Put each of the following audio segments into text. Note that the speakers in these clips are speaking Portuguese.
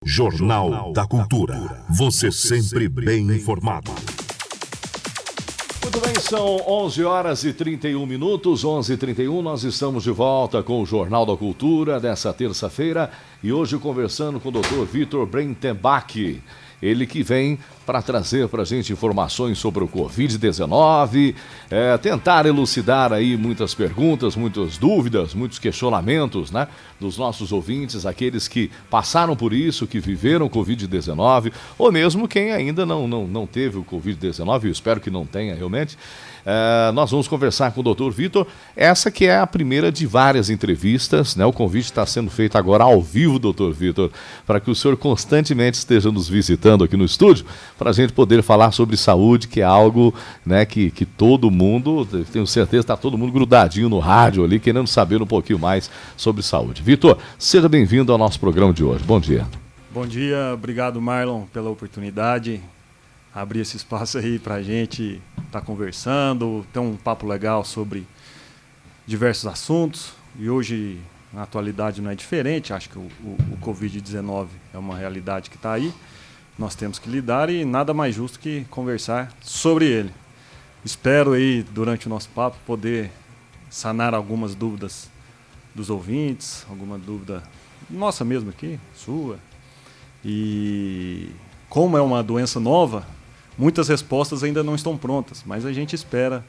Jornal da Cultura. Você sempre bem informado. Muito bem, são 11 horas e 31 minutos, 11h31, nós estamos de volta com o Jornal da Cultura dessa terça-feira e hoje conversando com o Dr. Vitor Brentenbach, ele que vem para trazer para a gente informações sobre o Covid-19, tentar elucidar aí muitas perguntas, muitas dúvidas, muitos questionamentos, né, dos nossos ouvintes, aqueles que passaram por isso, que viveram o Covid-19, ou mesmo quem ainda não teve o Covid-19, eu espero que não tenha realmente. Nós vamos conversar com o Dr. Vitor, essa que é a primeira de várias entrevistas, né? O convite está sendo feito agora ao vivo, Dr. Vitor, para que o senhor constantemente esteja nos visitando aqui no estúdio, para a gente poder falar sobre saúde, que é algo, né, que todo mundo, tenho certeza, está todo mundo grudadinho no rádio ali, querendo saber um pouquinho mais sobre saúde. Vitor, seja bem-vindo ao nosso programa de hoje. Bom dia. Bom dia, obrigado Marlon pela oportunidade, abrir esse espaço aí para a gente estar conversando, ter um papo legal sobre diversos assuntos. E hoje, na atualidade, não é diferente. Acho que o Covid-19 é uma realidade que está aí. Nós temos que lidar e nada mais justo que conversar sobre ele. Espero aí, durante o nosso papo, poder sanar algumas dúvidas dos ouvintes, alguma dúvida nossa mesmo aqui, sua. E como é uma doença nova, muitas respostas ainda não estão prontas, mas a gente espera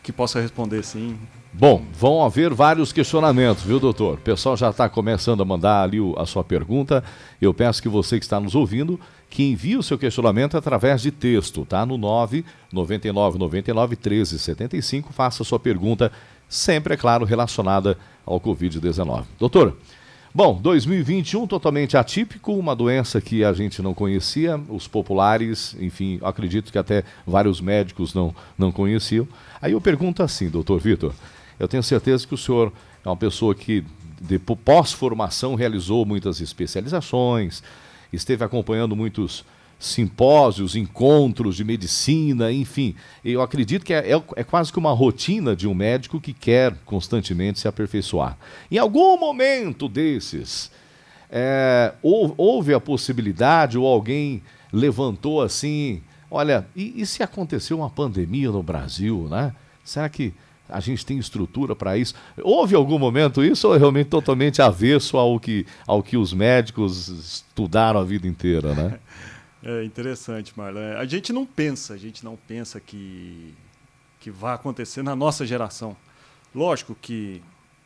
que possa responder sim. Bom, vão haver vários questionamentos, viu, doutor? O pessoal já está começando a mandar ali a sua pergunta. Eu peço que você que está nos ouvindo, que envie o seu questionamento através de texto, tá? No 999991375, faça a sua pergunta, sempre, é claro, relacionada ao Covid-19. Doutor, bom, 2021 totalmente atípico, uma doença que a gente não conhecia, os populares, enfim, acredito que até vários médicos não conheciam. Aí eu pergunto assim, doutor Vitor, eu tenho certeza que o senhor é uma pessoa que, pós-formação, realizou muitas especializações, esteve acompanhando muitos simpósios, encontros de medicina, enfim. Eu acredito que é quase que uma rotina de um médico que quer constantemente se aperfeiçoar. Em algum momento desses, houve a possibilidade, ou alguém levantou assim, olha, e se acontecer uma pandemia no Brasil, né? Será que a gente tem estrutura para isso? Houve algum momento isso ou é realmente totalmente avesso ao que os médicos estudaram a vida inteira, né? É interessante, Marlon. A gente não pensa que vai acontecer na nossa geração. Lógico que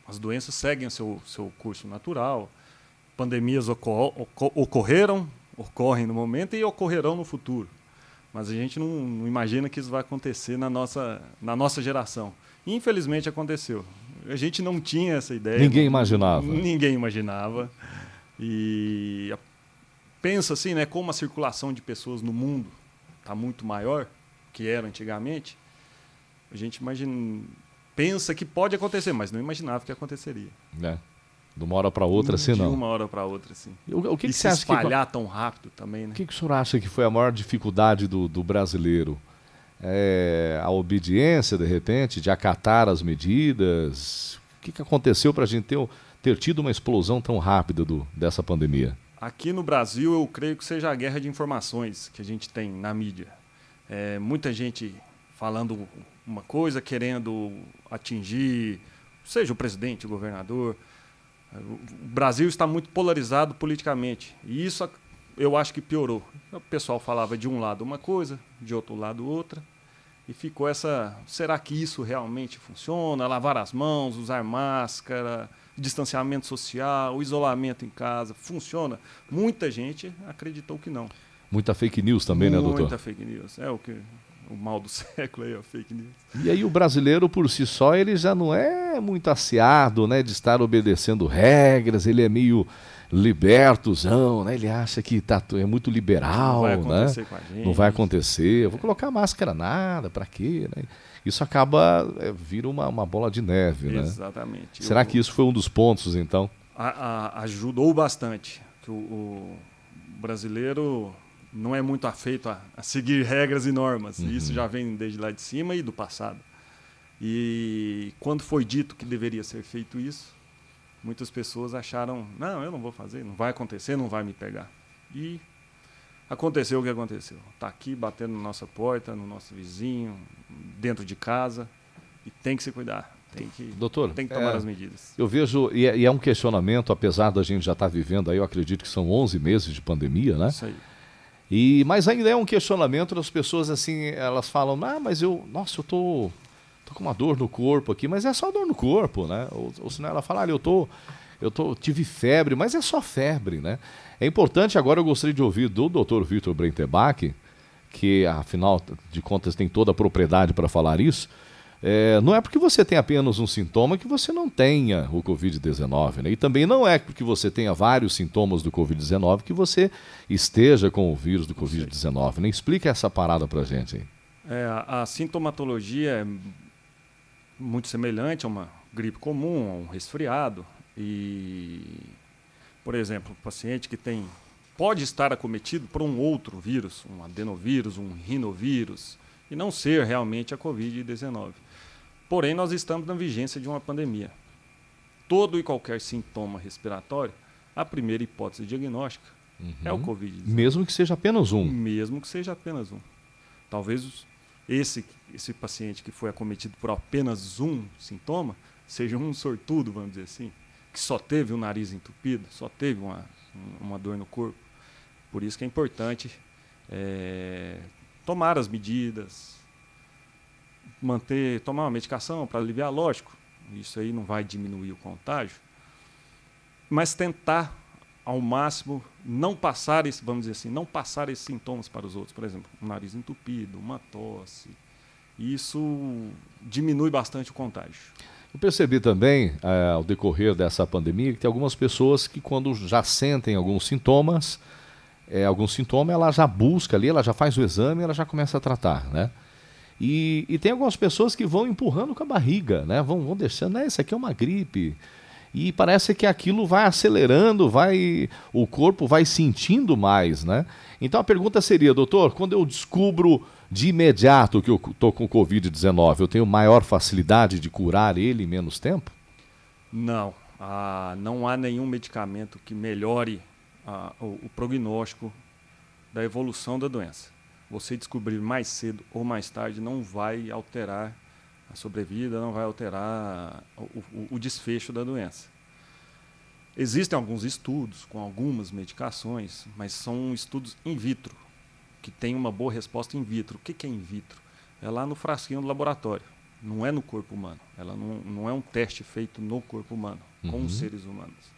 as doenças seguem o seu curso natural, pandemias ocorreram, ocorrem no momento e ocorrerão no futuro. Mas a gente não imagina que isso vai acontecer na nossa geração. Infelizmente aconteceu. A gente não tinha essa ideia. Ninguém imaginava. Ninguém imaginava. E pensa assim, né, como a circulação de pessoas no mundo está muito maior que era antigamente, a gente pensa que pode acontecer, mas não imaginava que aconteceria. De uma hora para outra, assim, não. De uma hora para outra, sim. O que você acha que espalhar tão rápido também, né? O que o senhor acha que foi a maior dificuldade do brasileiro? A obediência, de repente, de acatar as medidas? O que aconteceu para a gente ter tido uma explosão tão rápida dessa pandemia? Aqui no Brasil, eu creio que seja a guerra de informações que a gente tem na mídia. Muita gente falando uma coisa, querendo atingir, seja o presidente, o governador. O Brasil está muito polarizado politicamente. E isso eu acho que piorou. O pessoal falava de um lado uma coisa, de outro lado outra. E ficou será que isso realmente funciona? Lavar as mãos, usar máscara, distanciamento social, isolamento em casa, funciona? Muita gente acreditou que não. Muita fake news também, né, doutor? Muita fake news. O mal do século aí, a fake news. E aí o brasileiro, por si só, ele já não é muito aciado, né, de estar obedecendo regras, ele é meio libertozão, né? Ele acha que é muito liberal, não vai acontecer, né? Com a gente. Não vai acontecer. Eu vou colocar máscara nada, para quê, né? Isso acaba, vira uma bola de neve, né? Exatamente. Será que isso foi um dos pontos, então? Ajudou bastante. O brasileiro não é muito afeito a seguir regras e normas. Uhum. Isso já vem desde lá de cima e do passado. E quando foi dito que deveria ser feito isso, muitas pessoas acharam, não, eu não vou fazer, não vai acontecer, não vai me pegar. E aconteceu o que aconteceu. Está aqui batendo na nossa porta, no nosso vizinho, dentro de casa, e tem que se cuidar. Doutor, tem que tomar as medidas. Eu vejo, e é um questionamento, apesar da gente já estar vivendo aí, eu acredito que são 11 meses de pandemia, né? Isso aí. Mas ainda é um questionamento das pessoas, assim, elas falam, mas eu tô com uma dor no corpo aqui, mas é só dor no corpo, né? Ou senão ela fala, tive febre, mas é só febre, né? É importante, agora eu gostaria de ouvir do Dr. Vitor Brenterbach, que afinal de contas tem toda a propriedade para falar isso. Não é porque você tem apenas um sintoma que você não tenha o Covid-19, né? E também não é porque você tenha vários sintomas do Covid-19 que você esteja com o vírus do Covid-19, né? Explica essa parada pra gente aí. A sintomatologia é muito semelhante a uma gripe comum, a um resfriado. E, por exemplo, o paciente que pode estar acometido por um outro vírus, um adenovírus, um rinovírus, e não ser realmente a Covid-19. Porém, nós estamos na vigência de uma pandemia. Todo e qualquer sintoma respiratório, a primeira hipótese diagnóstica é o Covid-19. Mesmo que seja apenas um. Mesmo que seja apenas um. Talvez esse paciente que foi acometido por apenas um sintoma seja um sortudo, vamos dizer assim, que só teve o nariz entupido, só teve uma dor no corpo. Por isso que é importante tomar as medidas, tomar uma medicação para aliviar, lógico, isso aí não vai diminuir o contágio, mas tentar ao máximo não passar não passar esses sintomas para os outros. Por exemplo, um nariz entupido, uma tosse, isso diminui bastante o contágio. Eu percebi também, ao decorrer dessa pandemia, que tem algumas pessoas que quando já sentem algum sintoma, ela já busca ali, ela já faz o exame, ela já começa a tratar, né? E tem algumas pessoas que vão empurrando com a barriga, né? Vão deixando, isso aqui é uma gripe. E parece que aquilo vai acelerando, o corpo vai sentindo mais, né? Então a pergunta seria, doutor, quando eu descubro de imediato que eu estou com Covid-19, eu tenho maior facilidade de curar ele em menos tempo? Não. Não há nenhum medicamento que melhore o prognóstico da evolução da doença. Você descobrir mais cedo ou mais tarde não vai alterar a sobrevida, não vai alterar o desfecho da doença. Existem alguns estudos com algumas medicações, mas são estudos in vitro, que têm uma boa resposta in vitro. O que é in vitro? É lá no frasquinho do laboratório, não é no corpo humano. Ela não é um teste feito no corpo humano, com os seres humanos.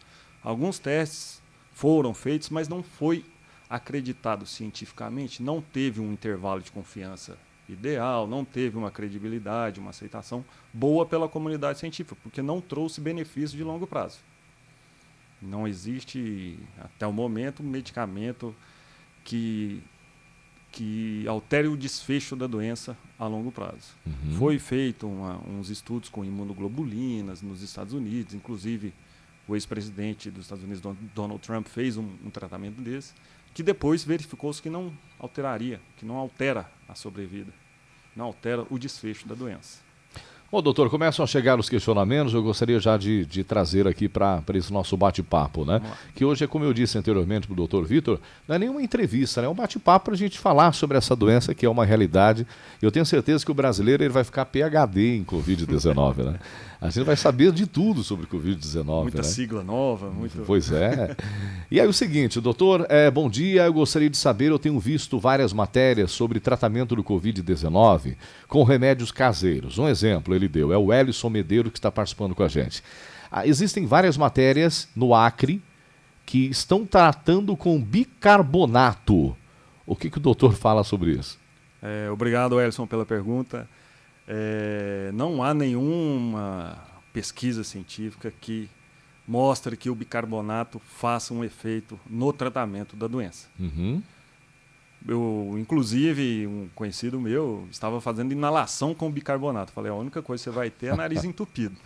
Alguns testes foram feitos, mas não foi acreditado cientificamente, não teve um intervalo de confiança ideal, não teve uma credibilidade, uma aceitação boa pela comunidade científica, porque não trouxe benefício de longo prazo. Não existe, até o momento, um medicamento que altere o desfecho da doença a longo prazo. Foi feito uns estudos com imunoglobulinas nos Estados Unidos, inclusive o ex-presidente dos Estados Unidos, Donald Trump, fez um tratamento desse, que depois verificou-se que não alteraria, que não altera a sobrevida, não altera o desfecho da doença. Bom, doutor, começam a chegar os questionamentos, eu gostaria já de trazer aqui para esse nosso bate-papo, né? Que hoje é, como eu disse anteriormente para o doutor Vitor, não é nenhuma entrevista, né? É um bate-papo para a gente falar sobre essa doença que é uma realidade. Eu tenho certeza que o brasileiro ele vai ficar PhD em Covid-19, né? A gente vai saber de tudo sobre Covid-19. Muita sigla nova. Pois é. E aí o seguinte, doutor, bom dia, eu gostaria de saber, eu tenho visto várias matérias sobre tratamento do Covid-19 com remédios caseiros. Um exemplo ele deu, é o Ellison Medeiro que está participando com a gente. Existem várias matérias no Acre que estão tratando com bicarbonato. O que o doutor fala sobre isso? Obrigado, Ellison, pela pergunta. Não há nenhuma pesquisa científica que mostre que o bicarbonato faça um efeito no tratamento da doença. Inclusive, um conhecido meu estava fazendo inalação com bicarbonato. Falei, a única coisa que você vai ter é nariz entupido.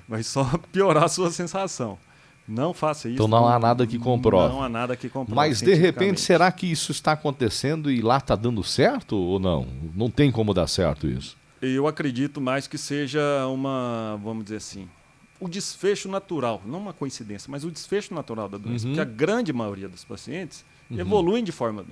Vai só piorar a sua sensação. Não faça isso. Então não há nada que comprove. Não há nada que comprove. Mas de repente, será que isso está acontecendo e lá está dando certo ou não? Não tem como dar certo isso? Eu acredito mais que seja vamos dizer assim, o desfecho natural, não uma coincidência, mas o desfecho natural da doença. Porque a grande maioria dos pacientes evoluem de forma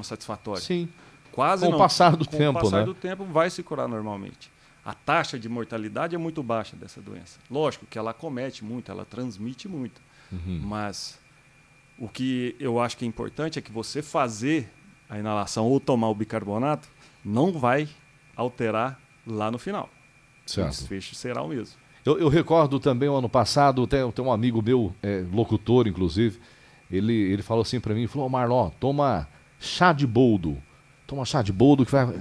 satisfatória. Sim. Quase Com não. o passar do Com tempo, o passar né? do tempo vai se curar normalmente. A taxa de mortalidade é muito baixa dessa doença. Lógico que ela acomete muito, ela transmite muito. Mas o que eu acho que é importante é que você fazer a inalação ou tomar o bicarbonato não vai alterar lá no final. Certo. O desfecho será o mesmo. Eu recordo também, o ano passado, tem um amigo meu, locutor, inclusive, ele falou assim para mim, falou, Marlon, toma chá de boldo. Toma chá de boldo que vai...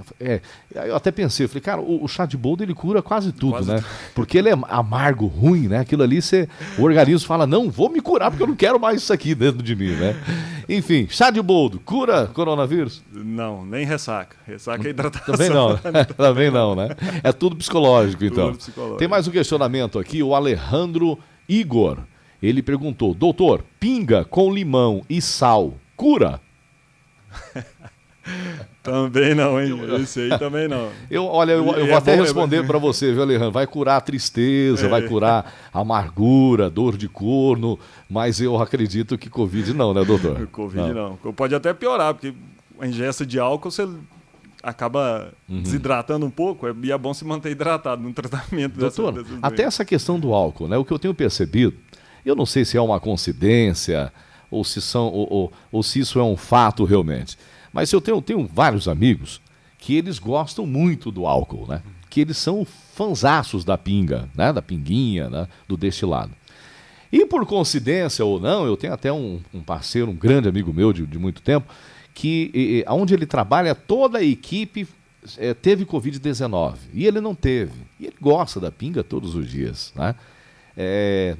Aí eu até pensei, falei, cara, o chá de boldo ele cura quase tudo, né? Porque ele é amargo, ruim, né? Aquilo ali, o organismo fala, não, vou me curar porque eu não quero mais isso aqui dentro de mim, né? Enfim, chá de boldo, cura coronavírus? Não, nem ressaca. Ressaca é hidratação. Também não, também não, né? É tudo psicológico, então. Tudo psicológico. Tem mais um questionamento aqui, o Alejandro Igor, ele perguntou, doutor, pinga com limão e sal, cura? Também não, hein? Esse aí também não. Eu vou até responder para você, viu, Alejandro? Vai curar a tristeza, vai curar a amargura, dor de corno, mas eu acredito que Covid não, né, doutor? O Covid não. Pode até piorar, porque a ingesta de álcool você acaba desidratando um pouco, e é bom se manter hidratado no tratamento doutor, dessas até doenças. essa questão do álcool, né? O que eu tenho percebido, eu não sei se é uma coincidência ou se isso é um fato realmente. Mas eu tenho vários amigos que eles gostam muito do álcool, né? Que eles são fanzaços da pinga, né? Da pinguinha, né? Do destilado. E por coincidência ou não, eu tenho até um parceiro, um grande amigo meu de muito tempo, que onde ele trabalha, toda a equipe teve Covid-19. E ele não teve. E ele gosta da pinga todos os dias, né?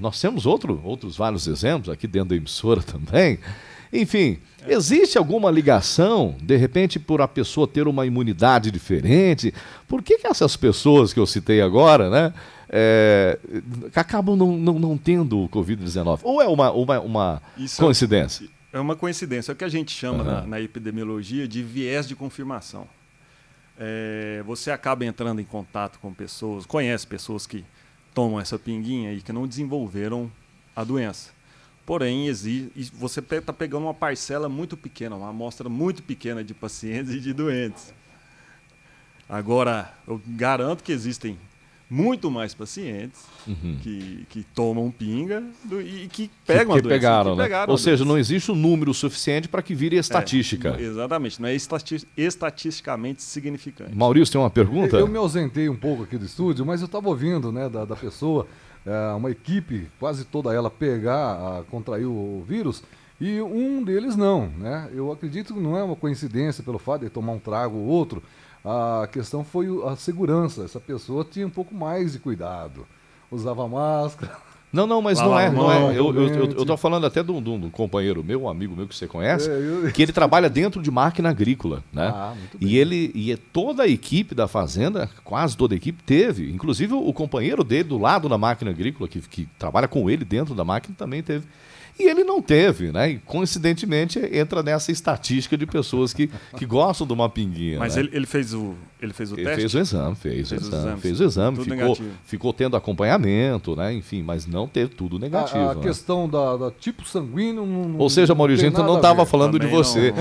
Nós temos outros vários exemplos aqui dentro da emissora também. Enfim, existe alguma ligação, de repente, por a pessoa ter uma imunidade diferente? Por que essas pessoas que eu citei agora, né, acabam não tendo o Covid-19? Ou é uma coincidência? É uma coincidência. É o que a gente chama na epidemiologia de viés de confirmação. Você acaba entrando em contato com pessoas, conhece pessoas que tomam essa pinguinha e que não desenvolveram a doença. Porém, você está pegando uma parcela muito pequena, uma amostra muito pequena de pacientes e de doentes. Agora, eu garanto que existem muito mais pacientes que tomam pinga e que pegam a doença. Pegaram, né? Ou seja, não existe um número suficiente para que vire estatística. Exatamente, não é estatisticamente significante. Maurício, tem uma pergunta? Eu me ausentei um pouco aqui do estúdio, mas eu estava ouvindo, né, da pessoa, uma equipe, quase toda ela, contrair o vírus, e um deles não, né? Eu acredito que não é uma coincidência pelo fato de tomar um trago ou outro. A questão foi a segurança. Essa pessoa tinha um pouco mais de cuidado. Usava máscara. Não, mas não é. Eu estou falando até de um companheiro meu, um amigo meu que você conhece, que ele trabalha dentro de máquina agrícola, né? Muito bem. E toda a equipe da fazenda, quase toda a equipe teve, inclusive o companheiro dele do lado da máquina agrícola, que trabalha com ele dentro da máquina, também teve. E ele não teve, né? E coincidentemente entra nessa estatística de pessoas que gostam de uma pinguinha. Mas, né? Ele fez o teste? Ele fez o exame, ficou tendo acompanhamento, né? Enfim, mas não teve tudo negativo. A questão da tipo sanguíneo... Ou seja, Maurício, a gente não estava falando de você.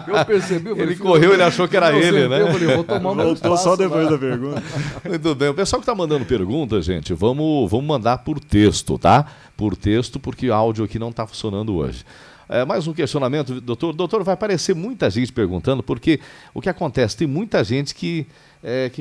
Eu percebi. Ele correu, ele achou que era ele, né? Eu falei, vou tomar meu Voltou só depois da pergunta. Muito bem. O pessoal que está mandando perguntas, gente, vamos mandar por texto, tá? Por texto, porque o áudio aqui não está funcionando hoje. Mais um questionamento, doutor. Doutor, vai aparecer muita gente perguntando, porque o que acontece? Tem muita gente que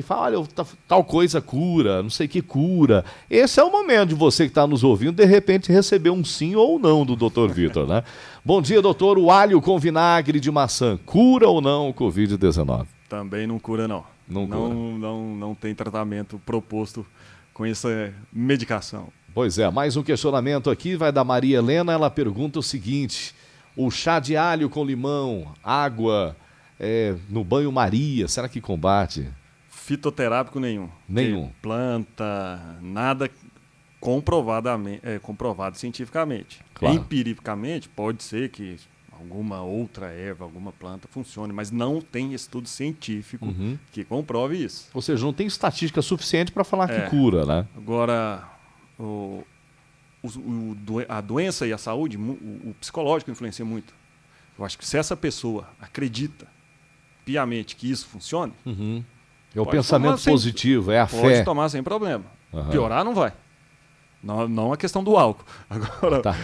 fala, olha, tal coisa cura, não sei o que cura. Esse é o momento de você que está nos ouvindo, de repente, receber um sim ou não do doutor Vitor, né? Bom dia, doutor. O alho com vinagre de maçã, cura ou não o Covid-19? Também não cura, não. Não tem tratamento proposto com essa medicação. Pois é, mais um questionamento aqui, vai da Maria Helena, ela pergunta o seguinte, o chá de alho com limão, água, no banho-maria, será que combate? Fitoterápico nenhum. Nenhum. Planta, nada comprovado cientificamente. Claro. Empiricamente, pode ser que alguma outra erva, alguma planta funcione, mas não tem estudo científico que comprove isso. Ou seja, não tem estatística suficiente para falar que cura, né? Agora... a doença e a saúde, o psicológico influencia muito. Eu acho que se essa pessoa acredita piamente que isso funcione, É o pensamento positivo, é a fé. pode tomar sem problema. Piorar não vai. Não a questão do álcool. Agora, Tá.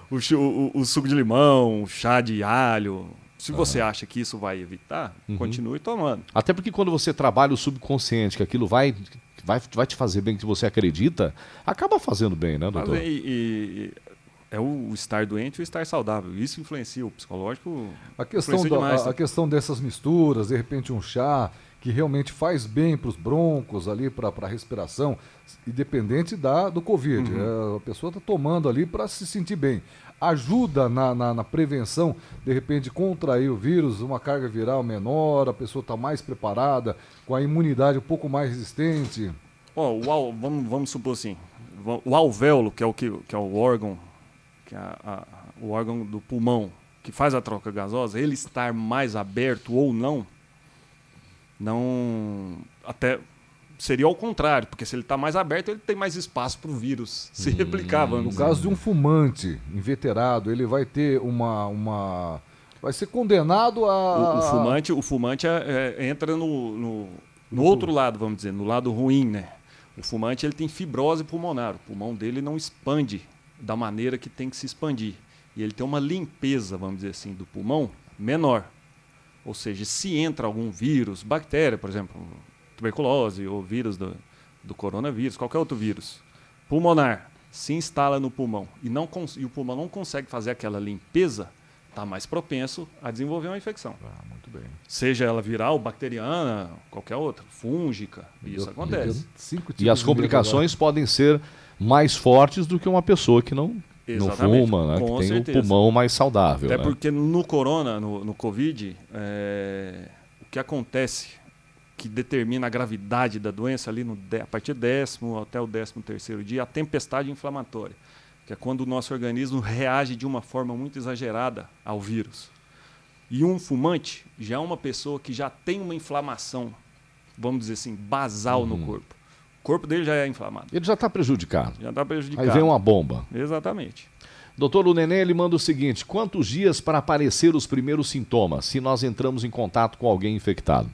o suco de limão, o chá de alho, se você acha que isso vai evitar, continue tomando. Até porque quando você trabalha o subconsciente, que aquilo vai te fazer bem, que você acredita, acaba fazendo bem, né, doutor? É o estar doente e o estar saudável. Isso influencia o psicológico. A questão dessas misturas, de repente um chá que realmente faz bem para os broncos ali, para a respiração, independente do Covid. A pessoa está tomando ali para se sentir bem. Ajuda na prevenção, de repente, contrair o vírus, uma carga viral menor, a pessoa está mais preparada, com a imunidade um pouco mais resistente. Vamos supor assim, o alvéolo, que é o órgão, o órgão do pulmão, que faz a troca gasosa, ele estar mais aberto ou não, até seria ao contrário, porque se ele está mais aberto, ele tem mais espaço para o vírus se replicar. No caso de um fumante inveterado, ele vai ter vai ser condenado a... O fumante entra no outro lado, vamos dizer, no lado ruim, né? O fumante ele tem fibrose pulmonar, o pulmão dele não expande da maneira que tem que se expandir. E ele tem uma limpeza, vamos dizer assim, do pulmão menor. Ou seja, se entra algum vírus, bactéria, por exemplo, tuberculose ou vírus do coronavírus, qualquer outro vírus pulmonar, se instala no pulmão e o pulmão não consegue fazer aquela limpeza, está mais propenso a desenvolver uma infecção. Muito bem. Seja ela viral, bacteriana, qualquer outra, fúngica, isso acontece. E as complicações podem ser mais fortes do que uma pessoa que não fuma, né? Que tem certeza. O pulmão mais saudável. Até né? porque no corona, no Covid, o que acontece que determina a gravidade da doença ali a partir do 10º até o 13º dia, a tempestade inflamatória, que é quando o nosso organismo reage de uma forma muito exagerada ao vírus. E um fumante já é uma pessoa que já tem uma inflamação, vamos dizer assim, basal no corpo. O corpo dele já é inflamado. Ele já está prejudicado. Já está prejudicado. Aí vem uma bomba. Exatamente. Doutor, o Nenê, ele manda o seguinte: quantos dias para aparecer os primeiros sintomas, se nós entramos em contato com alguém infectado?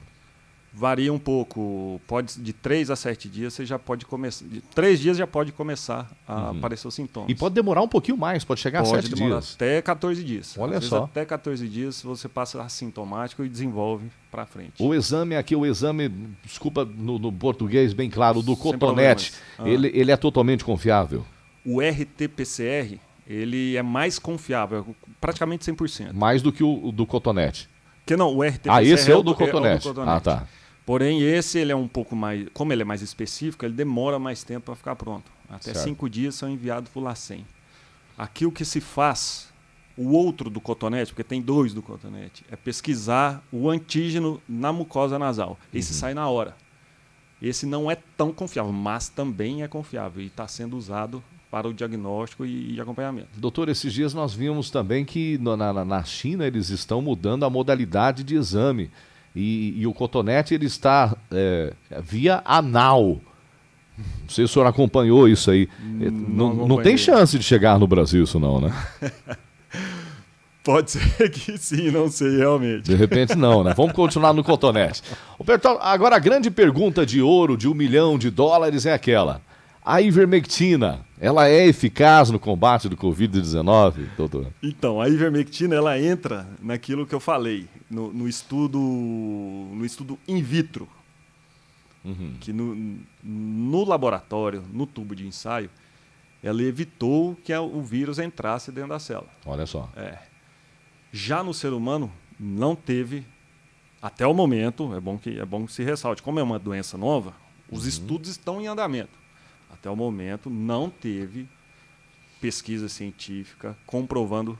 Varia um pouco. De 3 a 7 dias você já pode começar. De 3 dias já pode começar a aparecer os sintomas. E pode demorar um pouquinho mais, pode chegar a 7 dias. Até 14 dias. Olha Às só. vezes até 14 dias você passa assintomático e desenvolve para frente. O exame aqui, desculpa, no português bem claro, do cotonete, ele é totalmente confiável? O RT-PCR, ele é mais confiável, praticamente 100%. Mais do que o do cotonete? Que não, o RT-PCR esse é o do cotonete. Ah, tá. Porém, esse ele é um pouco mais... Como ele é mais específico, ele demora mais tempo para ficar pronto. Até 5 dias são enviados para o LACEN. Aqui o que se faz, o outro do cotonete, porque tem 2 do cotonete, é pesquisar o antígeno na mucosa nasal. Esse sai na hora. Esse não é tão confiável, mas também é confiável e está sendo usado para o diagnóstico e acompanhamento. Doutor, esses dias nós vimos também que na China eles estão mudando a modalidade de exame. E o cotonete ele está via anal. Não sei se o senhor acompanhou isso aí. Não tem chance de chegar no Brasil isso não, né? Pode ser que sim, não sei realmente. De repente não, né? Vamos continuar no cotonete. Agora a grande pergunta de ouro de $1 milhão é aquela. A ivermectina, ela é eficaz no combate do Covid-19, doutor? Então, a ivermectina ela entra naquilo que eu falei, no estudo in vitro, que no laboratório, no tubo de ensaio, ela evitou que o vírus entrasse dentro da célula. Olha só. Já no ser humano, não teve, até o momento, é bom que se ressalte, como é uma doença nova, os estudos estão em andamento. Até o momento, não teve pesquisa científica comprovando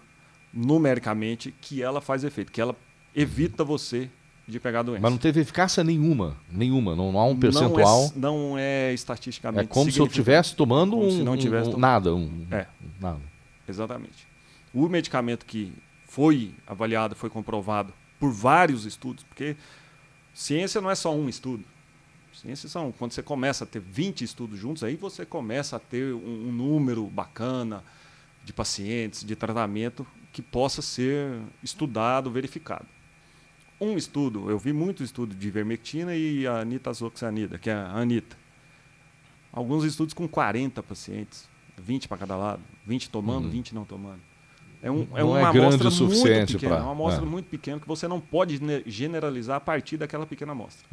numericamente que ela faz efeito, que ela evita você de pegar a doença. Mas não teve eficácia nenhuma, não há um percentual. Não é estatisticamente. É como se eu estivesse tomando nada. Nada. Exatamente. O medicamento que foi avaliado, foi comprovado por vários estudos, porque ciência não é só um estudo. Ciência quando você começa a ter 20 estudos juntos, aí você começa a ter um número bacana de pacientes, de tratamento, que possa ser estudado, verificado. Um estudo, eu vi muito estudo de ivermectina e a nitazoxanida, que é a Anita. Alguns estudos com 40 pacientes, 20 para cada lado, 20 tomando, 20 não tomando. É uma grande amostra o suficiente muito pequena, pra- é uma amostra muito pequena que você não pode generalizar a partir daquela pequena amostra.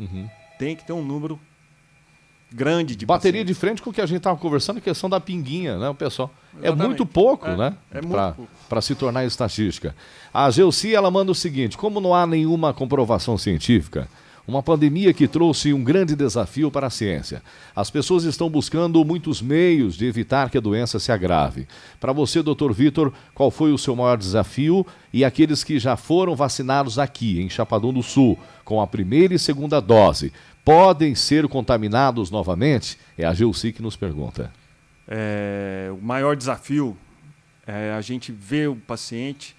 Tem que ter um número grande de Bateria pacientes. de frente com o que a gente estava conversando, a questão da pinguinha, né, o pessoal? É Exatamente. muito pouco, É, né? é muito pouco. Para se tornar estatística. A Gelsi, ela manda o seguinte: como não há nenhuma comprovação científica, uma pandemia que trouxe um grande desafio para a ciência. As pessoas estão buscando muitos meios de evitar que a doença se agrave. Para você, Dr. Vitor, qual foi o seu maior desafio? E aqueles que já foram vacinados aqui, em Chapadão do Sul, com a primeira e segunda dose, podem ser contaminados novamente? É a Gelsi que nos pergunta. O maior desafio é a gente ver o paciente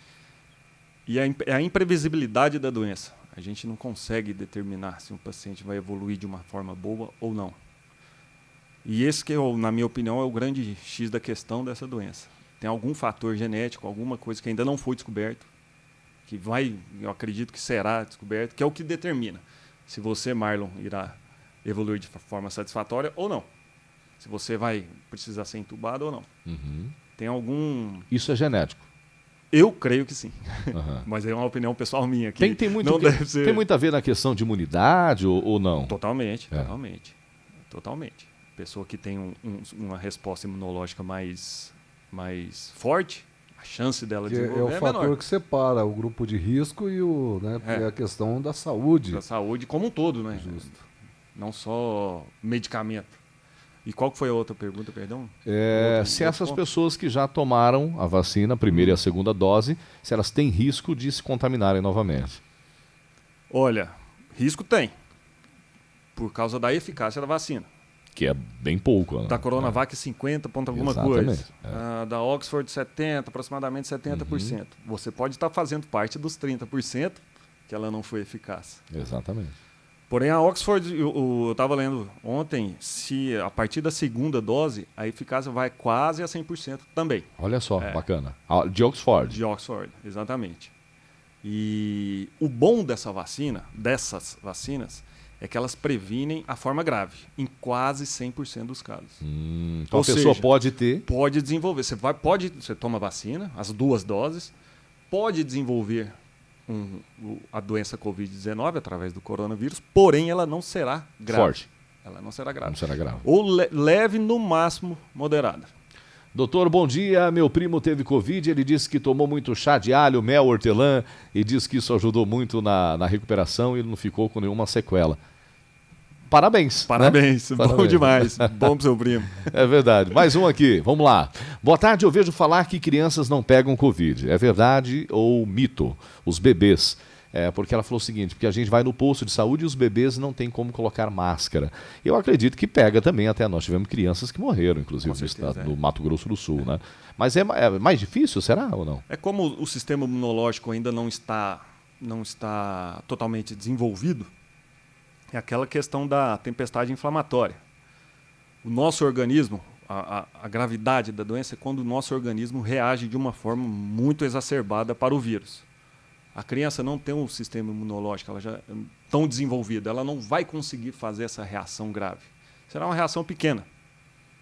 e a imprevisibilidade da doença. A gente não consegue determinar se um paciente vai evoluir de uma forma boa ou não. E esse que, na minha opinião, é o grande X da questão dessa doença. Tem algum fator genético, alguma coisa que ainda não foi descoberto, que eu acredito que será descoberto, que é o que determina se você, Marlon, irá evoluir de forma satisfatória ou não. Se você vai precisar ser entubado ou não. Tem algum... Isso é genético. Eu creio que sim. Aham. Mas é uma opinião pessoal minha. Que Tem não deve ser... tem muito a ver na questão de imunidade ou não? Totalmente, É. totalmente. Pessoa que tem uma resposta imunológica mais forte, a chance dela Que é desenvolver o é fator menor. que separa o grupo de risco e É. a questão da saúde. Da saúde como um todo, né? Justo. Não só medicamento. E qual que foi a outra pergunta, perdão? Se essas pessoas que já tomaram a vacina, a primeira e a segunda dose, se elas têm risco de se contaminarem novamente. Olha, risco tem. Por causa da eficácia da vacina. Que é bem pouco. Né? Da Coronavac 50 ponto alguma Exatamente, coisa. é. Da Oxford 70, aproximadamente 70%. Você pode estar fazendo parte dos 30% que ela não foi eficaz. Exatamente. Porém, a Oxford, eu estava lendo ontem, se a partir da segunda dose, a eficácia vai quase a 100% também. Olha só, bacana. De Oxford. De Oxford, exatamente. E o bom dessas vacinas, é que elas previnem a forma grave, em quase 100% dos casos. Então Ou a pessoa seja, pode ter. Pode desenvolver. Você toma vacina, as 2 doses, pode desenvolver a doença Covid-19 através do coronavírus, porém ela não será grave. Forte. Ela não será grave. Não será grave. Ou leve, no máximo, moderada. Doutor, bom dia. Meu primo teve Covid, ele disse que tomou muito chá de alho, mel, hortelã e disse que isso ajudou muito na recuperação e ele não ficou com nenhuma sequela. Parabéns. Parabéns, Né? bom Parabéns. demais. Bom pro seu primo. É verdade. Mais um aqui, vamos lá. Boa tarde, eu vejo falar que crianças não pegam Covid. É verdade ou mito? Os bebês. Porque ela falou o seguinte, porque a gente vai no posto de saúde e os bebês não tem como colocar máscara. Eu acredito que pega também, até nós tivemos crianças que morreram, inclusive, Com no certeza, estado do Mato Grosso do Sul, né? Mas é mais difícil, será ou não? É como o sistema imunológico ainda não está totalmente desenvolvido, é aquela questão da tempestade inflamatória. O nosso organismo, a gravidade da doença é quando o nosso organismo reage de uma forma muito exacerbada para o vírus. A criança não tem um sistema imunológico ela já é tão desenvolvido, ela não vai conseguir fazer essa reação grave. Será uma reação pequena,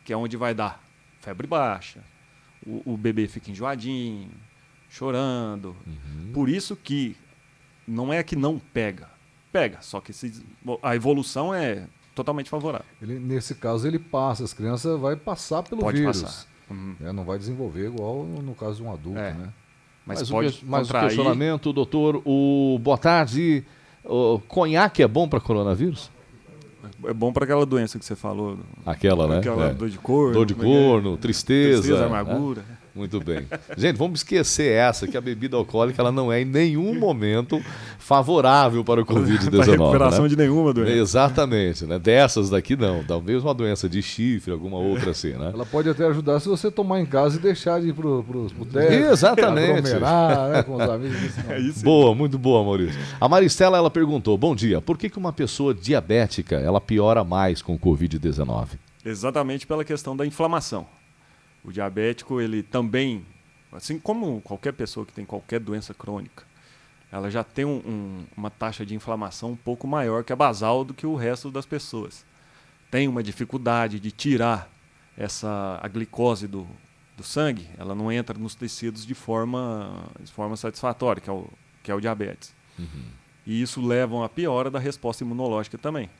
que é onde vai dar febre baixa, o bebê fica enjoadinho, chorando. Por isso que não é que não pega, só que a evolução é totalmente favorável. Nesse caso, ele passa, as crianças vai passar pelo Pode vírus. passar. Não vai desenvolver igual no caso de um adulto, É. né? Mas mais pode o contrair. questionamento, doutor. Boa tarde. O conhaque é bom para coronavírus? É bom para aquela doença que você falou. Aquela, né? Aquela dor de corno. Dor de como é que é? corno, tristeza. Tristeza, amargura. Muito bem. Gente, vamos esquecer essa, que a bebida alcoólica ela não é em nenhum momento favorável para o Covid-19. Para recuperação né? de nenhuma doença. Exatamente, né? Dessas daqui não. Talvez uma doença de chifre, alguma outra assim, né? Ela pode até ajudar se você tomar em casa e deixar de ir para os botecos. Exatamente. Aglomerar, né, com os amigos. Isso não. É isso. Boa, muito boa, Maurício. A Maristela, ela perguntou, bom dia, por que uma pessoa diabética, ela piora mais com o Covid-19? Exatamente pela questão da inflamação. O diabético, ele também, assim como qualquer pessoa que tem qualquer doença crônica, ela já tem uma taxa de inflamação um pouco maior que a basal do que o resto das pessoas. Tem uma dificuldade de tirar a glicose do sangue, ela não entra nos tecidos de forma satisfatória, que é o diabetes. E isso leva a piora da resposta imunológica também.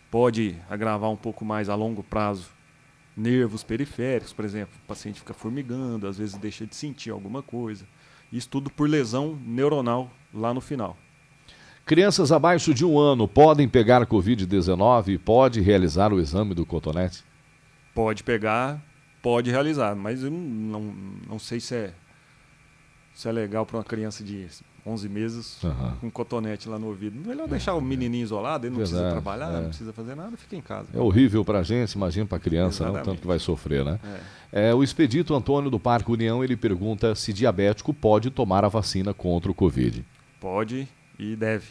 Pode agravar um pouco mais a longo prazo nervos periféricos, por exemplo, o paciente fica formigando, às vezes deixa de sentir alguma coisa. Isso tudo por lesão neuronal lá no final. Crianças abaixo de 1 ano podem pegar Covid-19 e pode realizar o exame do cotonete? Pode pegar, pode realizar, mas eu não sei se é legal para uma criança de 11 meses com cotonete lá no ouvido. Melhor deixar o menininho isolado, ele não precisa trabalhar, não precisa fazer nada, fica em casa. É horrível para a gente, imagina para a criança, não, tanto que vai sofrer, né? O Expedito Antônio do Parque União, ele pergunta se diabético pode tomar a vacina contra o Covid. Pode e deve.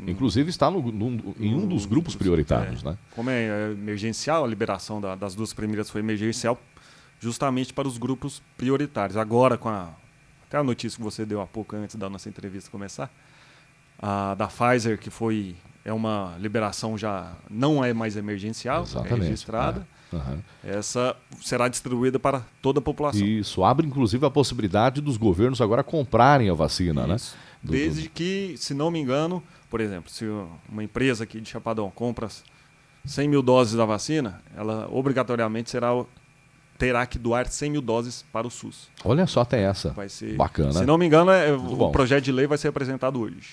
Inclusive está em um dos grupos prioritários, né? Como é emergencial, a liberação das 2 primeiras foi emergencial, justamente para os grupos prioritários. Agora, até a notícia que você deu há pouco antes da nossa entrevista começar, a da Pfizer, que é uma liberação já não é mais emergencial, é registrada. Essa será distribuída para toda a população. Isso, abre inclusive a possibilidade dos governos agora comprarem a vacina, né? Desde que, se não me engano, por exemplo, se uma empresa aqui de Chapadão compra 100 mil doses da vacina, ela obrigatoriamente terá que doar 100 mil doses para o SUS. Olha só, tem essa. Vai ser, bacana. Se não me engano, o projeto de lei vai ser apresentado hoje.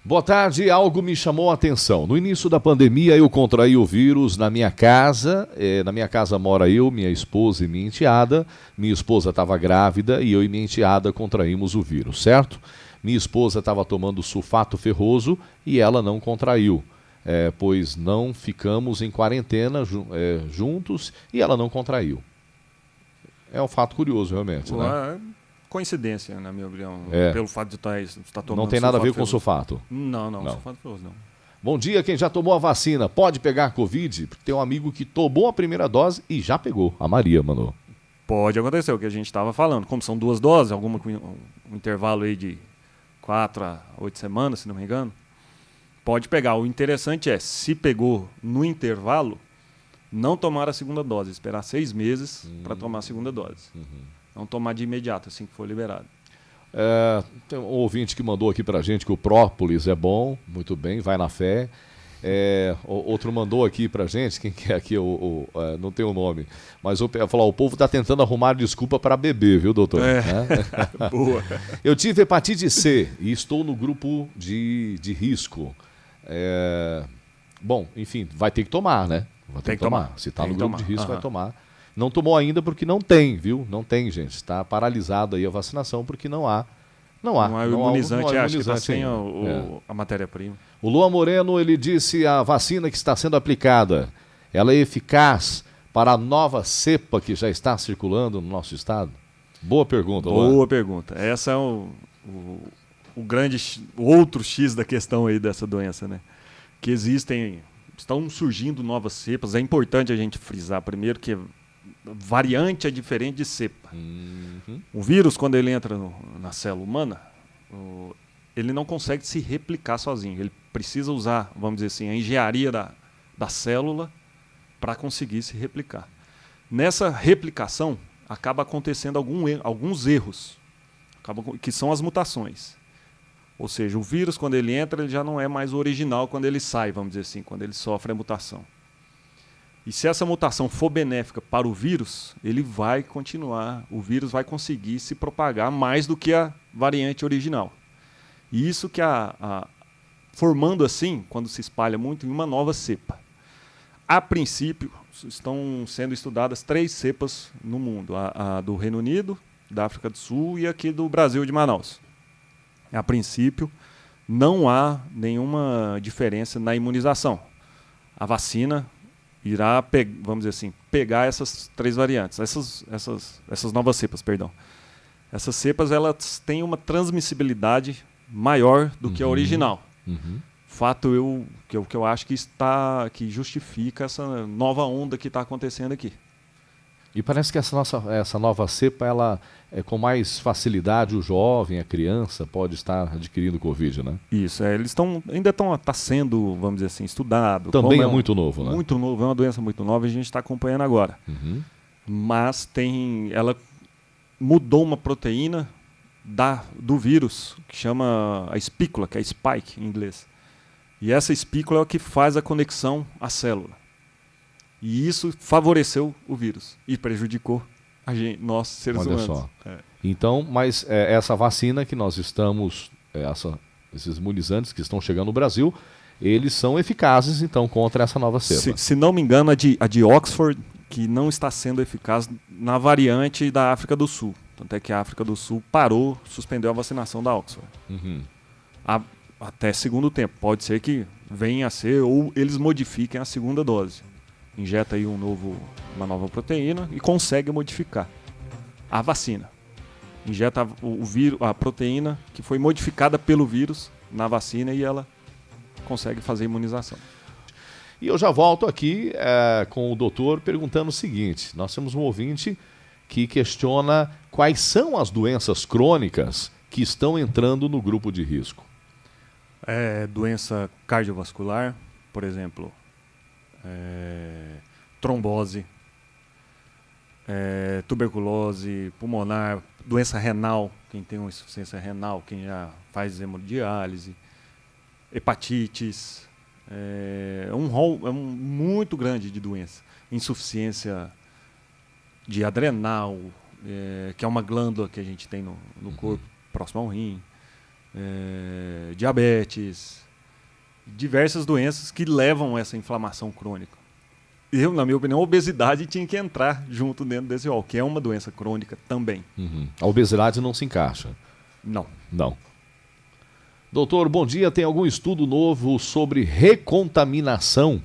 Boa tarde, algo me chamou a atenção. No início da pandemia, eu contraí o vírus na minha casa. Na minha casa mora eu, minha esposa e minha enteada. Minha esposa estava grávida e eu e minha enteada contraímos o vírus, certo? Minha esposa estava tomando sulfato ferroso e ela não contraiu. Pois não ficamos em quarentena juntos e ela não contraiu. É um fato curioso, realmente, né? Coincidência, na minha opinião, pelo fato de estar tomando. Não tem nada a ver com sulfato. Não, sulfato ferroso não. Bom dia, quem já tomou a vacina pode pegar Covid? Porque tem um amigo que tomou a primeira dose e já pegou. A Maria mandou. Pode acontecer, o que a gente estava falando. Como são 2 doses, alguma com um intervalo aí de 4 a 8 semanas, se não me engano, pode pegar. O interessante é, se pegou no intervalo, não tomar a segunda dose, esperar 6 meses para tomar a segunda dose. Não tomar de imediato, assim que for liberado. Tem um ouvinte que mandou aqui pra gente que o própolis é bom, muito bem, vai na fé. Outro mandou aqui pra gente, quem que é aqui, não tem o nome, mas o povo tá tentando arrumar desculpa para beber, viu, doutor? Boa. Eu tive hepatite C e estou no grupo de risco. Bom, enfim, vai ter que tomar, né? Vai ter que tomar. Se está no grupo de risco, vai tomar. Não tomou ainda porque não tem, viu? Não tem, gente. Está paralisada aí a vacinação porque não há. Não há imunizante, acho que está sem a matéria-prima. O Luan Moreno, ele disse a vacina que está sendo aplicada, ela é eficaz para a nova cepa que já está circulando no nosso estado? Boa pergunta, Luan. Boa pergunta. Essa é o outro X da questão aí dessa doença, né? Que estão surgindo novas cepas. É importante a gente frisar primeiro que variante é diferente de cepa. O vírus, quando ele entra na célula humana, ele não consegue se replicar sozinho. Ele precisa usar, vamos dizer assim, a engenharia da célula para conseguir se replicar. Nessa replicação, acaba acontecendo alguns erros, que são as mutações. Ou seja, o vírus, quando ele entra, ele já não é mais o original quando ele sai, vamos dizer assim, quando ele sofre a mutação. E se essa mutação for benéfica para o vírus, ele vai continuar, o vírus vai conseguir se propagar mais do que a variante original. E isso que formando assim, quando se espalha muito, em uma nova cepa. A princípio, estão sendo estudadas 3 cepas no mundo, a do Reino Unido, da África do Sul e aqui do Brasil de Manaus. A princípio, não há nenhuma diferença na imunização. A vacina irá, vamos dizer assim, pegar essas 3 variantes, essas novas cepas, perdão. Essas cepas, elas têm uma transmissibilidade maior do que a original. Fato que eu acho que justifica essa nova onda que está acontecendo aqui. E parece que essa nova cepa, ela com mais facilidade, o jovem, a criança, pode estar adquirindo Covid, né? Isso, eles ainda está sendo, vamos dizer assim, estudado. Também é muito novo, né? Muito novo, é uma doença muito nova e a gente está acompanhando agora. Uhum. Mas ela mudou uma proteína do vírus, que chama a espícula, que é spike em inglês. E essa espícula é o que faz a conexão à célula. E isso favoreceu o vírus e prejudicou a gente, nós, seres Olha humanos. só. Então, mas essa vacina que nós estamos, esses imunizantes que estão chegando no Brasil, eles são eficazes, então, contra essa nova cepa. Se não me engano, a de Oxford, que não está sendo eficaz na variante da África do Sul. Tanto é que a África do Sul suspendeu a vacinação da Oxford. Uhum. Até segundo tempo. Pode ser que venha a ser, ou eles modifiquem a segunda dose. Injeta aí uma nova proteína e consegue modificar a vacina. Injeta a proteína que foi modificada pelo vírus na vacina e ela consegue fazer a imunização. E eu já volto aqui com o doutor perguntando o seguinte. Nós temos um ouvinte que questiona quais são as doenças crônicas que estão entrando no grupo de risco. Doença cardiovascular, por exemplo, trombose, tuberculose pulmonar, doença renal, quem tem uma insuficiência renal, quem já faz hemodiálise, hepatites, um rol muito grande de doença. Insuficiência de adrenal, que é uma glândula que a gente tem no corpo, próximo ao rim, diabetes, diversas doenças que levam a essa inflamação crônica. Na minha opinião, a obesidade tinha que entrar junto dentro desse rol, que é uma doença crônica também. Uhum. A obesidade não se encaixa? Não. Doutor, bom dia. Tem algum estudo novo sobre recontaminação?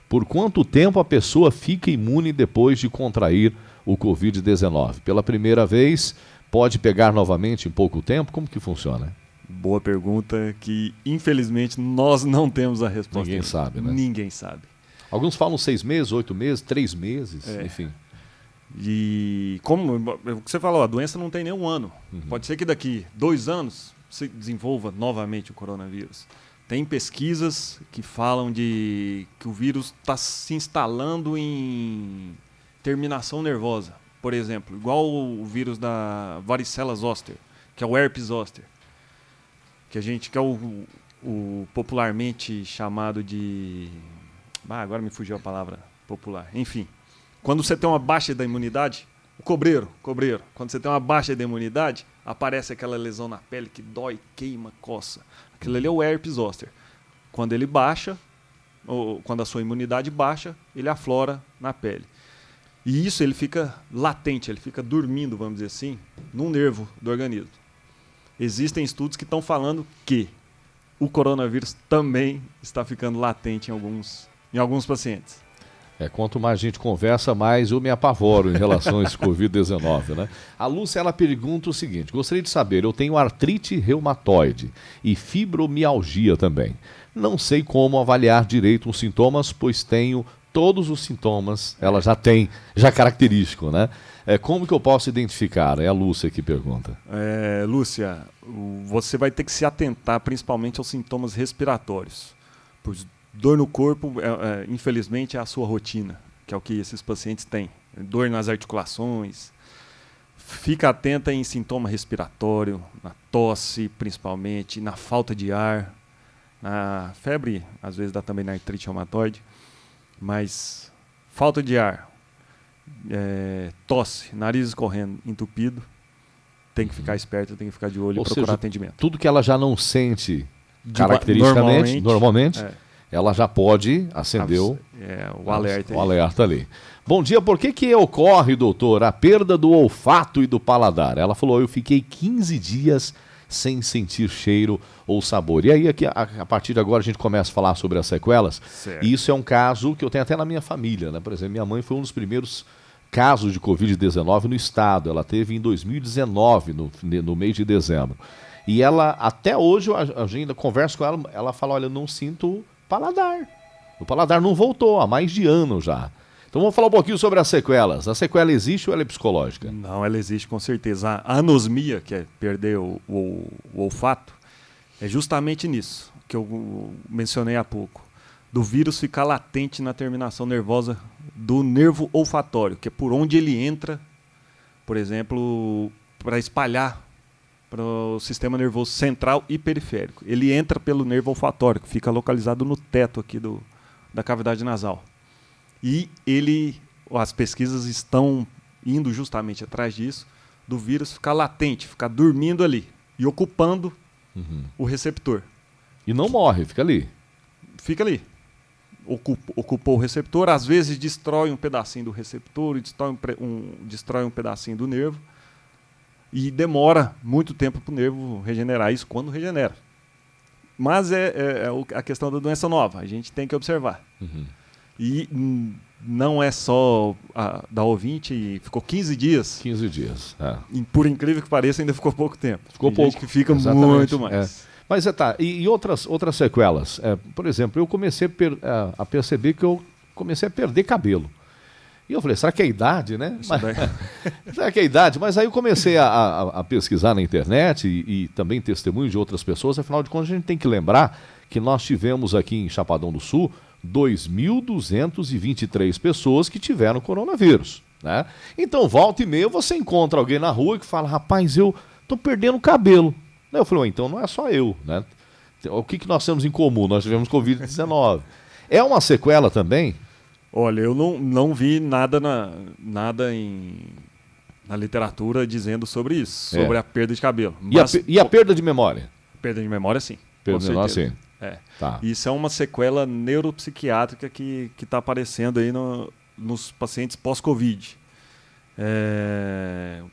Por quanto tempo a pessoa fica imune depois de contrair o Covid-19? Pela primeira vez, pode pegar novamente em pouco tempo? Como que funciona? Boa pergunta que, infelizmente, nós não temos a resposta. Ninguém sabe, né? Ninguém sabe. Alguns falam 6 meses, 8 meses, 3 meses, enfim. E como o que você falou, a doença não tem nem um ano. Uhum. Pode ser que daqui 2 anos se desenvolva novamente o coronavírus. Tem pesquisas que falam que o vírus está se instalando em terminação nervosa. Por exemplo, igual o vírus da varicela zoster, que é o herpes zoster. Que é o popularmente chamado de... agora me fugiu a palavra popular. Enfim, quando você tem uma baixa da imunidade, o cobreiro. Quando você tem uma baixa da imunidade, aparece aquela lesão na pele que dói, queima, coça. Aquilo ali é o herpes zoster. Quando ele baixa, ou quando a sua imunidade baixa, ele aflora na pele. E isso ele fica latente, ele fica dormindo, vamos dizer assim, num nervo do organismo. Existem estudos que estão falando que o coronavírus também está ficando latente em alguns pacientes. Quanto mais a gente conversa, mais eu me apavoro em relação a esse Covid-19, né? A Lúcia, ela pergunta o seguinte: gostaria de saber, eu tenho artrite reumatoide e fibromialgia também. Não sei como avaliar direito os sintomas, pois tenho todos os sintomas, ela já característico, né? Como que eu posso identificar? É a Lúcia que pergunta. Lúcia, você vai ter que se atentar principalmente aos sintomas respiratórios. Pois dor no corpo, infelizmente, é a sua rotina, que é o que esses pacientes têm. Dor nas articulações. Fica atenta em sintoma respiratório, na tosse, principalmente, na falta de ar, na febre, às vezes dá também na artrite reumatoide, mas falta de ar, tosse, nariz escorrendo, entupido, tem que ficar esperto, tem que ficar de olho e procurar atendimento. Tudo que ela já não sente caracteristicamente, normalmente ela já pode acender o alerta. O alerta ali. Bom dia, por que ocorre, doutor, a perda do olfato e do paladar? Ela falou, eu fiquei 15 dias sem sentir cheiro ou sabor. E aí, aqui, a partir de agora, a gente começa a falar sobre as sequelas. Certo. E isso é um caso que eu tenho até na minha família, né? Por exemplo, minha mãe foi um dos primeiros casos de Covid-19 no estado. Ela teve em 2019, no mês de dezembro. E ela, até hoje, eu ainda converso com ela, ela fala, olha, eu não sinto paladar. O paladar não voltou há mais de ano já. Então, Então vamos falar um pouquinho sobre as sequelas. A sequela existe ou ela é psicológica? Não, ela existe com certeza. A anosmia, que é perder o olfato, é justamente nisso que eu mencionei há pouco. Do vírus ficar latente na terminação nervosa do nervo olfatório, que é por onde ele entra, por exemplo, para espalhar para o sistema nervoso central e periférico. Ele entra pelo nervo olfatório, que fica localizado no teto aqui da cavidade nasal. E as pesquisas estão indo justamente atrás disso, do vírus ficar latente, ficar dormindo ali e ocupando o receptor. E não morre, fica ali. Fica ali. Ocupou o receptor, às vezes destrói um pedacinho do receptor, destrói um pedacinho do nervo, e demora muito tempo para o nervo regenerar isso, quando regenera. Mas é a questão da doença nova, a gente tem que observar. E não é só da ouvinte, e ficou 15 dias. 15 dias. E, por incrível que pareça, ainda ficou pouco tempo. Ficou Tem pouco. gente que fica Exatamente. muito mais. Mas e outras sequelas? Por exemplo, eu comecei a perceber que eu comecei a perder cabelo. E eu falei, será que é a idade, né? Será que é a idade? Mas aí eu comecei a pesquisar na internet e também testemunho de outras pessoas. Afinal de contas, a gente tem que lembrar que nós tivemos aqui em Chapadão do Sul 2.223 pessoas que tiveram coronavírus, né? Então, volta e meia, você encontra alguém na rua que fala, rapaz, eu tô perdendo cabelo. Eu falei, então não é só eu, né? O que nós temos em comum? Nós tivemos Covid-19. É uma sequela também? Olha, eu não vi nada na literatura dizendo sobre isso, sobre a perda de cabelo. E a perda de memória? Perda de memória, sim. Perda de memória, sim. Tá. Isso é uma sequela neuropsiquiátrica que está aparecendo aí nos pacientes pós-Covid.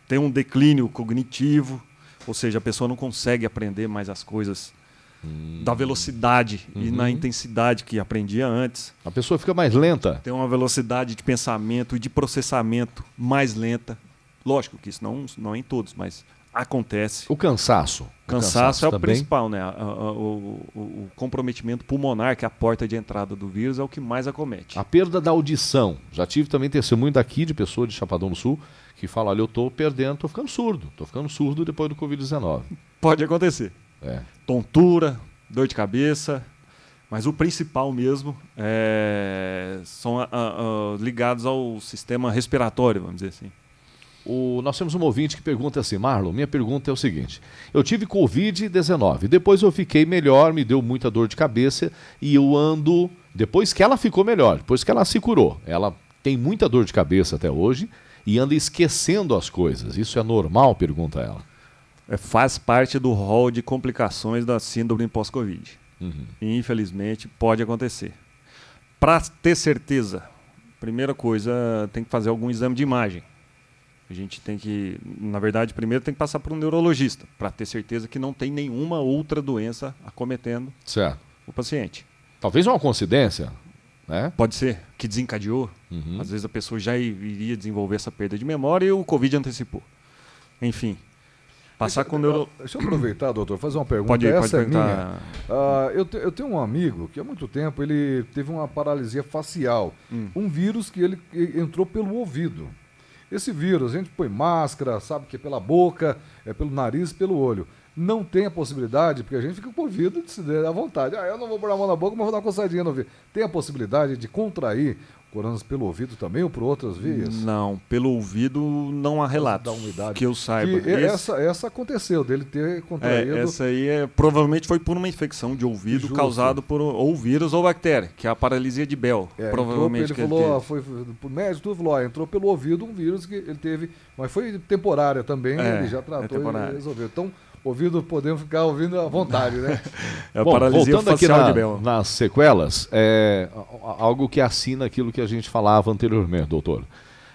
Tem um declínio cognitivo, ou seja, a pessoa não consegue aprender mais as coisas da velocidade e na intensidade que aprendia antes. A pessoa fica mais lenta. Tem uma velocidade de pensamento e de processamento mais lenta. Lógico que isso não é em todos, mas acontece. O cansaço. O cansaço é o também principal, né? O comprometimento pulmonar, que é a porta de entrada do vírus, é o que mais acomete. A perda da audição. Já tive também testemunho daqui de pessoa de Chapadão do Sul que fala, olha, eu estou perdendo, estou ficando surdo depois do Covid-19. Pode acontecer. Tontura, dor de cabeça, mas o principal mesmo são ligados ao sistema respiratório, vamos dizer assim. Nós temos um ouvinte que pergunta assim, Marlon, minha pergunta é o seguinte, eu tive Covid-19, depois eu fiquei melhor, me deu muita dor de cabeça e eu ando, depois que ela ficou melhor, depois que ela se curou, ela tem muita dor de cabeça até hoje e anda esquecendo as coisas, isso é normal? Pergunta ela. Faz parte do rol de complicações da síndrome pós-Covid. E, infelizmente, pode acontecer. Para ter certeza, primeira coisa, tem que fazer algum exame de imagem. A gente tem que, na verdade, primeiro tem que passar por um neurologista, para ter certeza que não tem nenhuma outra doença acometendo o paciente. Talvez uma coincidência, né? Pode ser, que desencadeou. Às vezes a pessoa já iria desenvolver essa perda de memória e o Covid antecipou. Enfim. Passar com Deixa eu aproveitar, doutor, fazer uma pergunta. Pode Essa perguntar. É minha. Eu tenho um amigo que há muito tempo ele teve uma paralisia facial. Um vírus que ele entrou pelo ouvido. Esse vírus, a gente põe máscara, sabe que é pela boca, é pelo nariz, pelo olho. Não tem a possibilidade, porque a gente fica com o ouvido de se der à vontade. Eu não vou pôr a mão na boca, mas vou dar uma coçadinha no ouvido. Tem a possibilidade de contrair coronavírus pelo ouvido também ou por outras vias? Não, pelo ouvido não há relatos que eu saiba. Essa aconteceu, dele ter contraído. Essa aí provavelmente foi por uma infecção de ouvido causada por ou vírus ou bactéria, que é a paralisia de Bell. Provavelmente ele falou, foi pro médico, tudo falou, entrou pelo ouvido um vírus que ele teve, mas foi temporária também, ele já tratou e resolveu. Então, ouvido, podemos ficar ouvindo à vontade, né? Bom, paralisia facial de Bell. Nas sequelas, algo que assina aquilo que a gente falava anteriormente, doutor.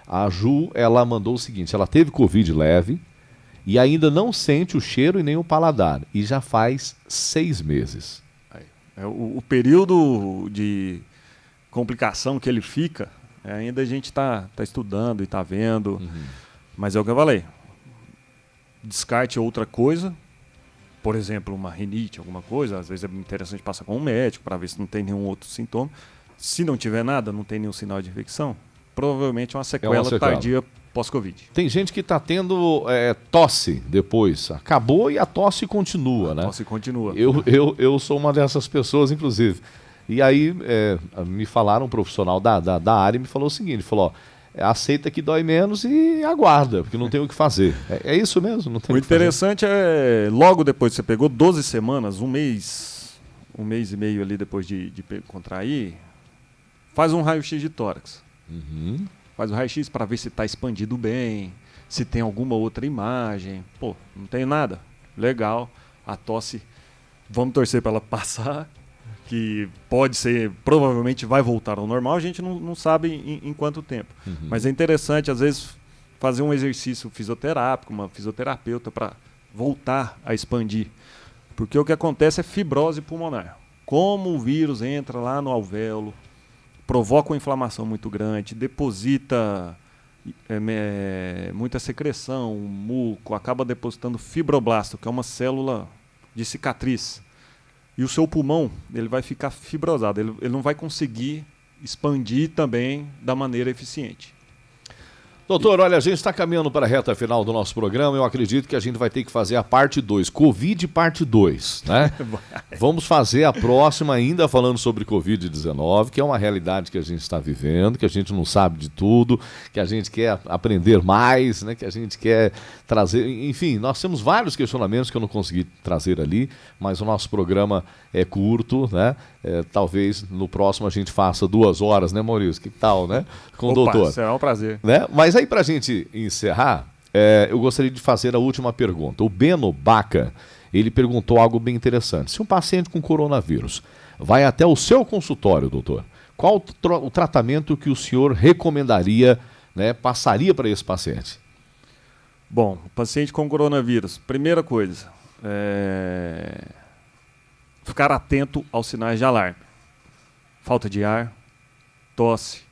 A Ju, ela mandou o seguinte, ela teve Covid leve e ainda não sente o cheiro e nem o paladar, e já faz 6 meses. O período de complicação que ele fica, ainda a gente está estudando e está vendo, mas é o que eu falei. Descarte outra coisa, por exemplo, uma rinite, alguma coisa, às vezes é interessante passar com um médico para ver se não tem nenhum outro sintoma. Se não tiver nada, não tem nenhum sinal de infecção, provavelmente uma sequela tardia pós-Covid. Tem gente que está tendo tosse depois. Acabou e a tosse continua, né? A tosse continua. Eu sou uma dessas pessoas, inclusive. E aí me falaram, um profissional da área me falou o seguinte, falou, aceita que dói menos e aguarda, porque não tem o que fazer. É isso mesmo? Não tem o interessante é, logo depois que você pegou 12 semanas, um mês e meio ali depois de contrair, faz um raio-x de tórax. Uhum. Faz o raio-x para ver se está expandido bem, se tem alguma outra imagem. Pô, não tem nada. Legal. A tosse, vamos torcer para ela passar, que pode ser, provavelmente vai voltar ao normal, a gente não sabe em quanto tempo. Uhum. Mas é interessante, às vezes, fazer um exercício fisioterápico, uma fisioterapeuta, para voltar a expandir. Porque o que acontece é fibrose pulmonar. Como o vírus entra lá no alvéolo, provoca uma inflamação muito grande, deposita muita secreção, muco, acaba depositando fibroblasto, que é uma célula de cicatriz. E o seu pulmão ele vai ficar fibrosado, ele não vai conseguir expandir também da maneira eficiente. Doutor, olha, a gente está caminhando para a reta final do nosso programa. Eu acredito que a gente vai ter que fazer a parte 2, Covid parte 2, né? Vamos fazer a próxima ainda falando sobre Covid-19, que é uma realidade que a gente está vivendo, que a gente não sabe de tudo, que a gente quer aprender mais, né? Que a gente quer trazer... Enfim, nós temos vários questionamentos que eu não consegui trazer ali, mas o nosso programa é curto, né? Talvez no próximo a gente faça 2 horas, né, Maurício? Que tal, né? Com o doutor. Será um prazer. Né? Mas aí, para a gente encerrar, eu gostaria de fazer a última pergunta. O Beno Baca, ele perguntou algo bem interessante. Se um paciente com coronavírus vai até o seu consultório, doutor, qual o tratamento que o senhor recomendaria, né, passaria para esse paciente? Bom, o paciente com coronavírus, primeira coisa, ficar atento aos sinais de alarme. Falta de ar, tosse,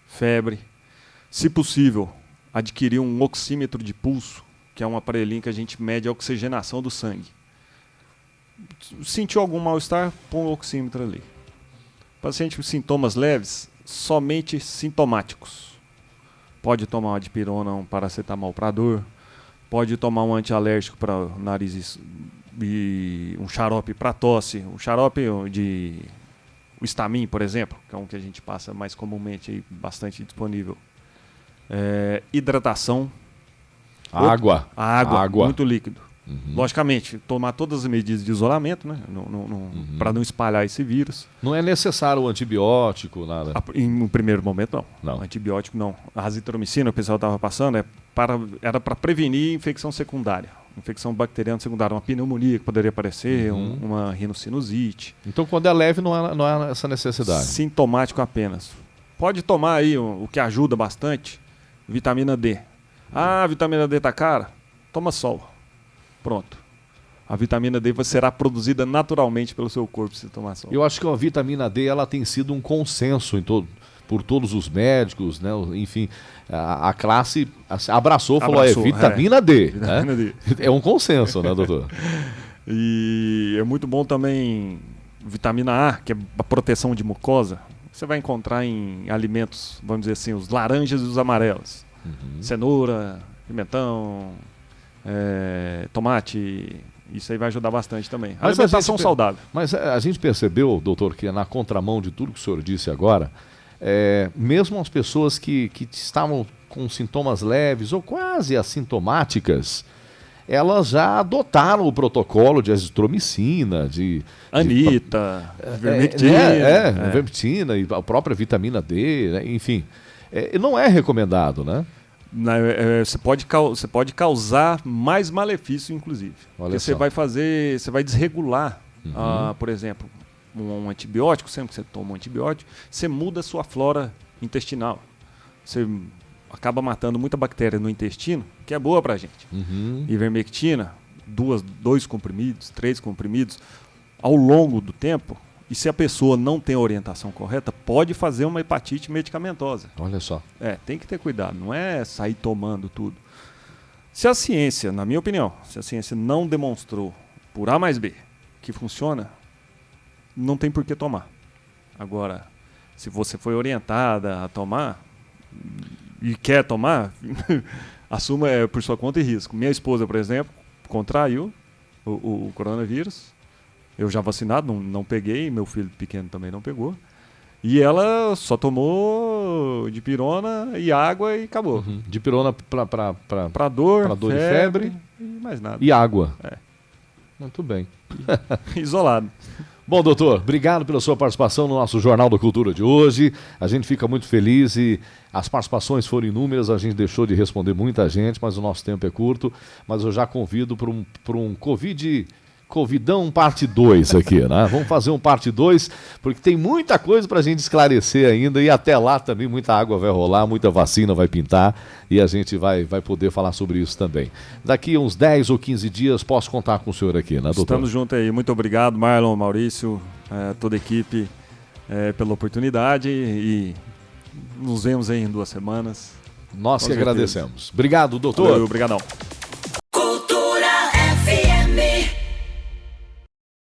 febre. Se possível, adquirir um oxímetro de pulso, que é um aparelhinho que a gente mede a oxigenação do sangue. Sentiu algum mal-estar, põe o oxímetro ali. Paciente com sintomas leves, somente sintomáticos. Pode tomar uma dipirona, um paracetamol para dor, pode tomar um antialérgico para o nariz e um xarope para tosse, um xarope de o Stamin, por exemplo, que é um que a gente passa mais comumente, aí, bastante disponível. Hidratação. Água. Água, muito líquido. Uhum. Logicamente, tomar todas as medidas de isolamento, né? Para não espalhar esse vírus. Não é necessário o antibiótico, nada? Em um primeiro momento, não. Antibiótico, não. A azitromicina, o pessoal estava passando, era para prevenir infecção secundária. Infecção bacteriana secundária, uma pneumonia que poderia aparecer, uma rinocinusite. Então, quando é leve, não há essa necessidade? Sintomático apenas. Pode tomar aí o que ajuda bastante, vitamina D. A vitamina D está cara? Toma sol. Pronto. A vitamina D será produzida naturalmente pelo seu corpo se tomar sol. Eu acho que a vitamina D ela tem sido um consenso por todos os médicos, né? Enfim, a classe abraçou, falou, vitamina D. Vitamina D. É um consenso, né, doutor? E é muito bom também vitamina A, que é a proteção de mucosa. Você vai encontrar em alimentos, vamos dizer assim, os laranjas e os amarelos. Cenoura, pimentão, tomate, isso aí vai ajudar bastante também. Mas alimentação saudável. Mas a gente percebeu, doutor, que na contramão de tudo que o senhor disse agora, mesmo as pessoas que estavam com sintomas leves ou quase assintomáticas, elas já adotaram o protocolo de azitromicina, de Anita, vermectina. Vermectina e a própria vitamina D, né? Enfim. Não é recomendado, né? Você pode causar mais malefício, inclusive. Porque você vai desregular, por exemplo, um antibiótico. Sempre que você toma um antibiótico, você muda a sua flora intestinal. Você acaba matando muita bactéria no intestino, que é boa pra gente. Ivermectina, 2 comprimidos, 3 comprimidos, ao longo do tempo. E se a pessoa não tem a orientação correta, pode fazer uma hepatite medicamentosa. Olha só. Tem que ter cuidado, não é sair tomando tudo. Se a ciência, na minha opinião, se a ciência não demonstrou por A mais B que funciona, não tem por que tomar. Agora, se você foi orientada a tomar, e quer tomar, assuma por sua conta e risco. Minha esposa, por exemplo, contraiu o coronavírus. Eu já vacinado, não peguei, meu filho pequeno também não pegou. E ela só tomou dipirona e água e acabou. Dipirona Pra dor, e febre e mais nada. e água. É. Muito bem. Isolado. Bom, doutor, obrigado pela sua participação no nosso Jornal da Cultura de hoje. A gente fica muito feliz e as participações foram inúmeras, a gente deixou de responder muita gente, mas o nosso tempo é curto. Mas eu já convido para um Covidão parte 2 aqui, né? Vamos fazer um parte 2, porque tem muita coisa para a gente esclarecer ainda e até lá também muita água vai rolar, muita vacina vai pintar e a gente vai poder falar sobre isso também. Daqui uns 10 ou 15 dias posso contar com o senhor aqui, né, doutor? Estamos juntos aí. Muito obrigado, Marlon, Maurício, toda a equipe pela oportunidade e nos vemos aí em 2 semanas. Nós que agradecemos. Obrigado, doutor. Obrigadão.